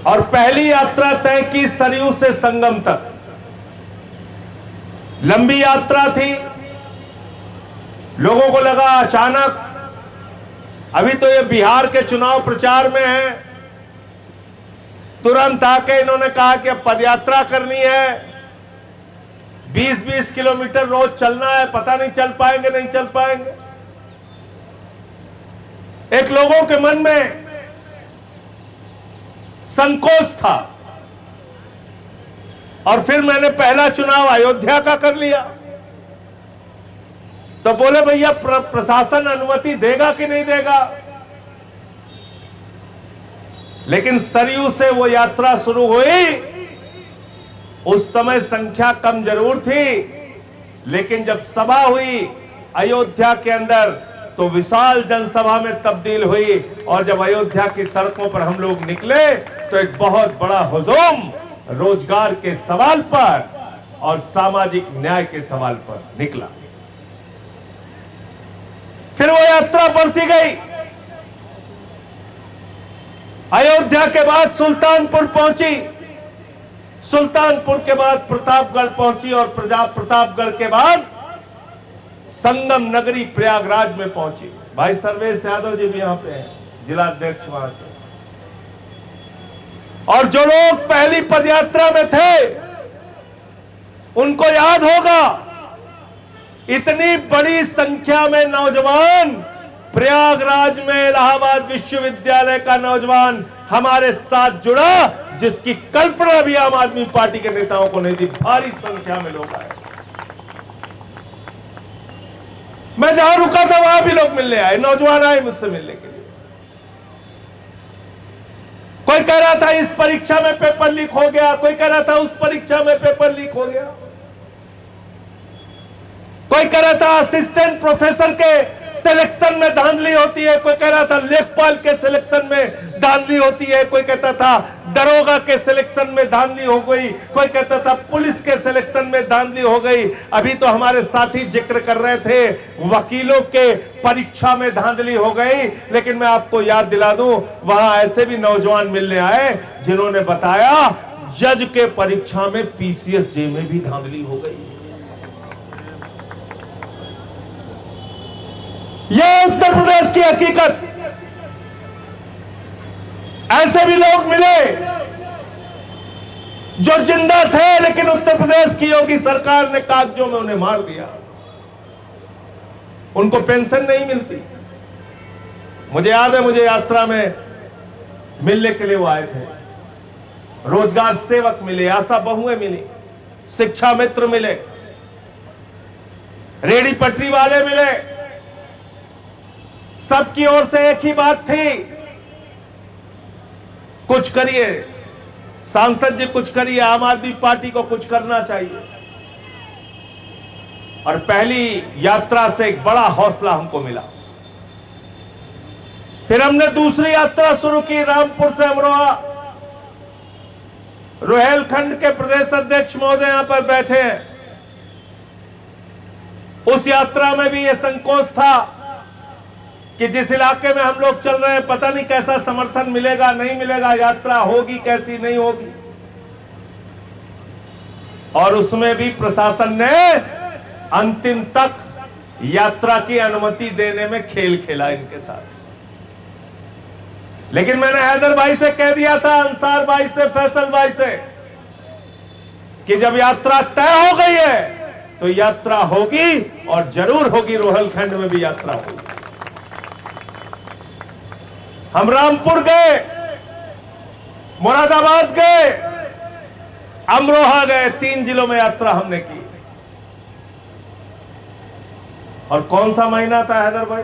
और पहली यात्रा तय की सरयू से संगम तक। लंबी यात्रा थी, लोगों को लगा अचानक, अभी तो ये बिहार के चुनाव प्रचार में है, तुरंत आके इन्होंने कहा कि अब पदयात्रा करनी है, 20-20 किलोमीटर रोज चलना है, पता नहीं चल पाएंगे नहीं चल पाएंगे। एक लोगों के मन में संकोच था। और फिर मैंने पहला चुनाव अयोध्या का कर लिया, तो बोले भैया प्रशासन अनुमति देगा कि नहीं देगा। लेकिन सरयू से वो यात्रा शुरू हुई, उस समय संख्या कम जरूर थी, लेकिन जब सभा हुई अयोध्या के अंदर तो विशाल जनसभा में तब्दील हुई। और जब अयोध्या की सड़कों पर हम लोग निकले तो एक बहुत बड़ा हुजूम रोजगार के सवाल पर और सामाजिक न्याय के सवाल पर निकला। फिर वो यात्रा बढ़ती गई, अयोध्या के बाद सुल्तानपुर पहुंची, सुल्तानपुर के बाद प्रतापगढ़ पहुंची और प्रतापगढ़ के बाद संगम नगरी प्रयागराज में पहुंची। भाई सर्वेश यादव जी भी यहां पे हैं, जिला अध्यक्ष वहां के। और जो लोग पहली पदयात्रा में थे उनको याद होगा, इतनी बड़ी संख्या में नौजवान प्रयागराज में इलाहाबाद विश्वविद्यालय का नौजवान हमारे साथ जुड़ा, जिसकी कल्पना भी आम आदमी पार्टी के नेताओं को नहीं थी। भारी संख्या में लोग आए, मैं जहां रुका था वहां भी लोग मिलने आए, नौजवान आए मुझसे मिलने के लिए। कोई कह रहा था इस परीक्षा में पेपर लीक हो गया, कोई कह रहा था उस परीक्षा में पेपर लीक हो गया, कोई कह रहा था असिस्टेंट प्रोफेसर के सिलेक्शन में धांधली होती है, कोई कह रहा था लेखपाल के सिलेक्शन में धांधली होती है, कोई कहता था दरोगा के सिलेक्शन में धांधली हो गई, कोई कहता था पुलिस के सिलेक्शन में धांधली हो गई। अभी तो हमारे साथी जिक्र कर रहे थे वकीलों के परीक्षा में धांधली हो गई। लेकिन मैं आपको याद दिला दूं, वहां ऐसे भी नौजवान मिलने आए जिन्होंने बताया जज के परीक्षा में पीसीएस जे में भी धांधली हो गई। यह उत्तर प्रदेश की हकीकत। ऐसे भी लोग मिले जो जिंदा थे, लेकिन उत्तर प्रदेश की योगी सरकार ने कागजों में उन्हें मार दिया, उनको पेंशन नहीं मिलती। मुझे याद है, मुझे यात्रा में मिलने के लिए वो आए थे, रोजगार सेवक मिले, आशा बहुएं मिली, शिक्षा मित्र मिले, रेडी पटरी वाले मिले। सबकी ओर से एक ही बात थी, कुछ करिए सांसद जी, कुछ करिए, आम आदमी पार्टी को कुछ करना चाहिए। और पहली यात्रा से एक बड़ा हौसला हमको मिला। फिर हमने दूसरी यात्रा शुरू की, रामपुर से अमरोहा। रोहेलखंड के प्रदेश अध्यक्ष महोदय यहां पर बैठे हैं। उस यात्रा में भी यह संकोच था कि जिस इलाके में हम लोग चल रहे हैं पता नहीं कैसा समर्थन मिलेगा नहीं मिलेगा, यात्रा होगी कैसी नहीं होगी। और उसमें भी प्रशासन ने अंतिम तक यात्रा की अनुमति देने में खेल खेला इनके साथ। लेकिन मैंने हैदर भाई से कह दिया था, अंसार भाई से, फैसल भाई से, कि जब यात्रा तय हो गई है तो यात्रा होगी और जरूर होगी, रोहलखंड में भी यात्रा होगी। हम रामपुर गए, मुरादाबाद गए, अमरोहा गए, 3 जिलों में यात्रा हमने की। और कौन सा महीना था हैदर भाई?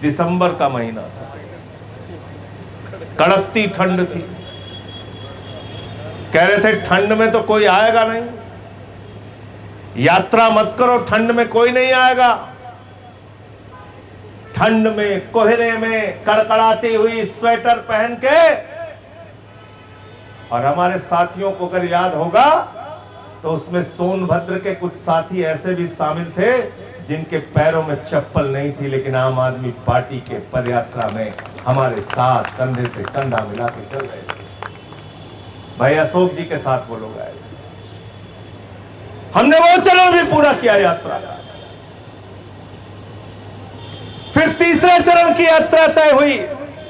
दिसंबर का महीना था, कड़कती ठंड थी। कह रहे थे ठंड में तो कोई आएगा नहीं, यात्रा मत करो, ठंड में कोई नहीं आएगा। ठंड में, कोहरे में, कड़कड़ाती हुई स्वेटर पहन के, और हमारे साथियों को अगर याद होगा तो उसमें सोनभद्र के कुछ साथी ऐसे भी शामिल थे जिनके पैरों में चप्पल नहीं थी, लेकिन आम आदमी पार्टी के पदयात्रा में हमारे साथ कंधे से कंधा मिला के चल रहे थे। भाई अशोक जी के साथ वो लोग आए थे। हमने वो चरण भी पूरा किया यात्रा का। फिर तीसरे चरण की यात्रा तय हुई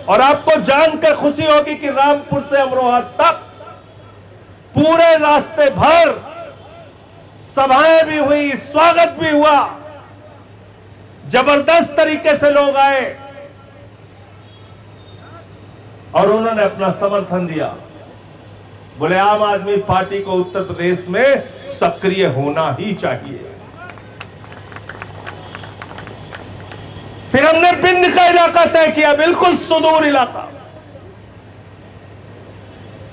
और आपको जानकर खुशी होगी कि रामपुर से अमरोहा तक पूरे रास्ते भर सभाएं भी हुई, स्वागत भी हुआ, जबरदस्त तरीके से लोग आए और उन्होंने अपना समर्थन दिया। बोले आम आदमी पार्टी को उत्तर प्रदेश में सक्रिय होना ही चाहिए। फिर हमने बिंद का इलाका तय किया, बिल्कुल सुदूर इलाका।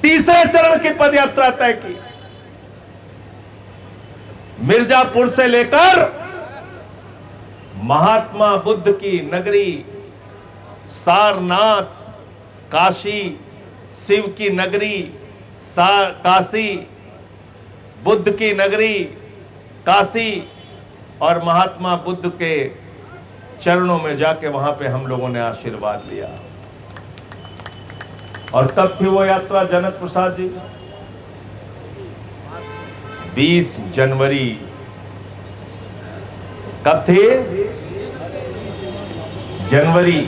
तीसरे चरण की पदयात्रा तय की। मिर्जापुर से लेकर महात्मा बुद्ध की नगरी सारनाथ, काशी, शिव की नगरी काशी, बुद्ध की नगरी काशी और महात्मा बुद्ध के चरणों में जाके वहां पे हम लोगों ने आशीर्वाद लिया। और कब थी वो यात्रा जनक प्रसाद जी? 20 जनवरी। कब थी? जनवरी।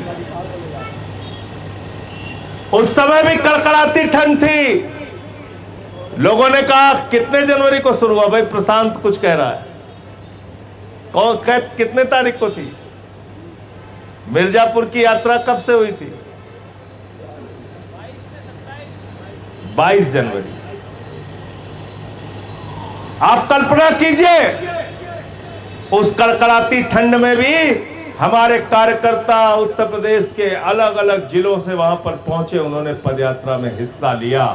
उस समय भी कड़कड़ाती ठंड थी। लोगों ने कहा कितने जनवरी को शुरू हुआ? भाई प्रशांत कुछ कह रहा है। कितने तारीख को थी? मिर्जापुर की यात्रा कब से हुई थी? 22 जनवरी। आप कल्पना कीजिए, उस कड़कड़ाती ठंड में भी हमारे कार्यकर्ता उत्तर प्रदेश के अलग अलग जिलों से वहां पर पहुंचे, उन्होंने पदयात्रा में हिस्सा लिया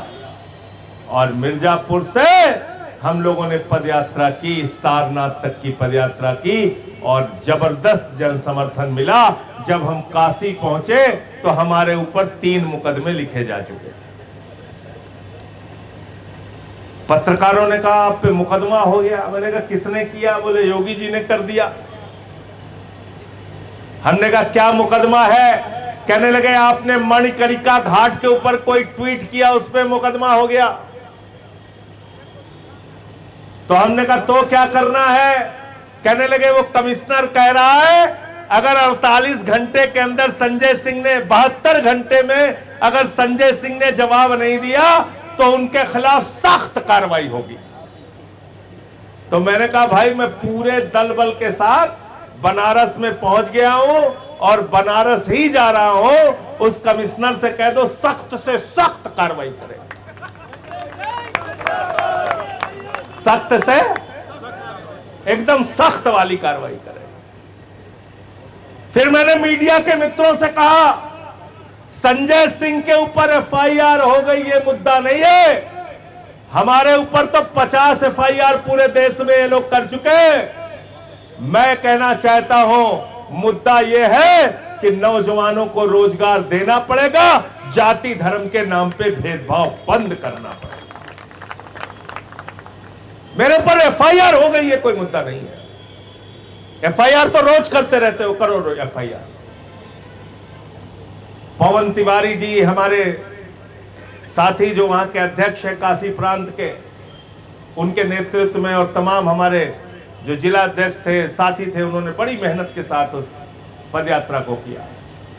और मिर्जापुर से हम लोगों ने पदयात्रा की, सारनाथ तक की पदयात्रा की और जबरदस्त जन समर्थन मिला। जब हम काशी पहुंचे तो हमारे ऊपर 3 मुकदमे लिखे जा चुके थे। पत्रकारों ने कहा आप पे मुकदमा हो गया। मैंने कहा किसने किया? बोले योगी जी ने कर दिया। हमने कहा क्या मुकदमा है? कहने लगे आपने मणिकर्णिका घाट के ऊपर कोई ट्वीट किया, उस पर मुकदमा हो गया। तो हमने कहा तो क्या करना है? कहने लगे वो कमिश्नर कह रहा है अगर 48 घंटे के अंदर संजय सिंह ने 72 घंटे में अगर संजय सिंह ने जवाब नहीं दिया तो उनके खिलाफ सख्त कार्रवाई होगी। तो मैंने कहा भाई मैं पूरे दल बल के साथ बनारस में पहुंच गया हूं और बनारस ही जा रहा हूं। उस कमिश्नर से कह दो सख्त से सख्त कार्रवाई करे, सख्त से एकदम सख्त वाली कार्रवाई करे। फिर मैंने मीडिया के मित्रों से कहा संजय सिंह के ऊपर एफआईआर हो गई, ये मुद्दा नहीं है। हमारे ऊपर तो 50 एफआईआर पूरे देश में ये लोग कर चुके हैं। मैं कहना चाहता हूं मुद्दा यह है कि नौजवानों को रोजगार देना पड़ेगा, जाति धर्म के नाम पे भेदभाव बंद करना पड़ेगा। मेरे पर एफआईआर हो गई है, कोई मुद्दा नहीं है। एफआईआर तो रोज करते रहते हो, करो रोज एफआईआर। पवन तिवारी जी हमारे साथी जो वहां के अध्यक्ष हैं काशी प्रांत के, उनके नेतृत्व में और तमाम हमारे जो जिला अध्यक्ष थे, साथी थे, उन्होंने बड़ी मेहनत के साथ उस पदयात्रा को किया।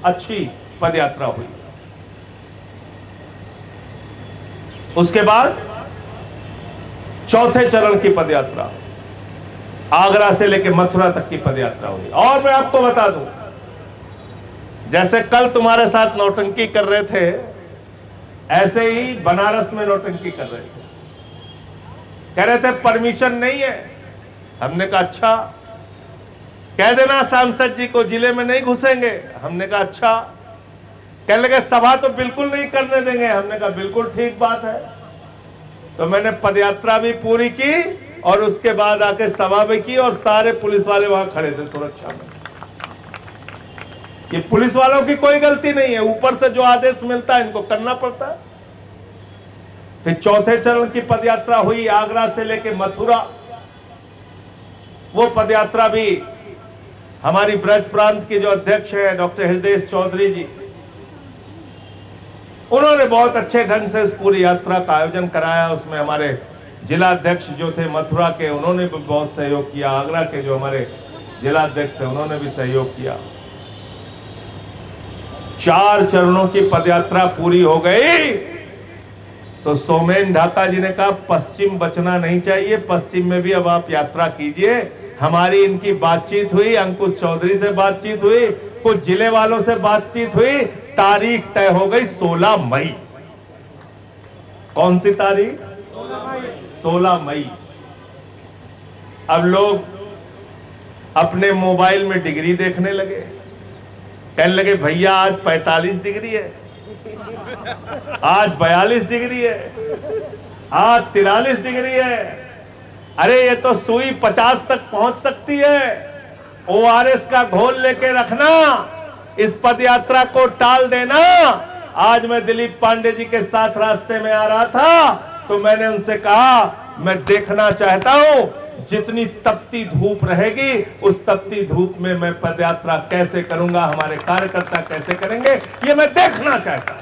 अच्छी पदयात्रा हुई। उसके बाद चौथे चरण की पदयात्रा आगरा से लेकर मथुरा तक की पदयात्रा हुई। और मैं आपको बता दूं, जैसे कल तुम्हारे साथ नौटंकी कर रहे थे, ऐसे ही बनारस में नौटंकी कर रहे थे। कह रहे थे परमिशन नहीं है। हमने कहा अच्छा, कह देना सांसद जी को जिले में नहीं घुसेंगे। हमने कहा अच्छा। कहने लगे सभा तो बिल्कुल नहीं करने देंगे। हमने कहा बिल्कुल ठीक बात है। तो मैंने पदयात्रा भी पूरी की और उसके बाद आके सभा भी की और सारे पुलिस वाले वहां खड़े थे सुरक्षा में। ये पुलिस वालों की कोई गलती नहीं है, ऊपर से जो आदेश मिलता है इनको करना पड़ता है। फिर चौथे चरण की पदयात्रा हुई आगरा से लेके मथुरा। वो पदयात्रा भी हमारी ब्रज प्रांत के जो अध्यक्ष हैं डॉक्टर हृदय चौधरी जी, उन्होंने बहुत अच्छे ढंग से इस पूरी यात्रा का आयोजन कराया। उसमें हमारे जिला अध्यक्ष जो थे मथुरा के, उन्होंने भी बहुत सहयोग किया। आगरा के जो हमारे जिला अध्यक्ष थे, उन्होंने भी सहयोग किया। 4 चरणों की पदयात्रा पूरी हो गई तो सोमेन ढाका जी ने कहा पश्चिम बचना नहीं चाहिए, पश्चिम में भी अब आप यात्रा कीजिए। हमारी इनकी बातचीत हुई, अंकुश चौधरी से बातचीत हुई, कुछ जिले वालों से बातचीत हुई, तारीख तय हो गई 16 मई। कौन सी तारीख? 16 मई। अब लोग अपने मोबाइल में डिग्री देखने लगे, कहने लगे भैया आज 45 डिग्री है, आज 42 डिग्री है, आज 43 डिग्री है। अरे ये तो सुई 50 तक पहुंच सकती है। ORS का घोल लेके रखना, इस पदयात्रा को टाल देना। आज मैं दिलीप पांडे जी के साथ रास्ते में आ रहा था तो मैंने उनसे कहा मैं देखना चाहता हूं जितनी तपती धूप रहेगी उस तपती धूप में मैं पदयात्रा कैसे करूंगा, हमारे कार्यकर्ता कैसे करेंगे, ये मैं देखना चाहता हूं।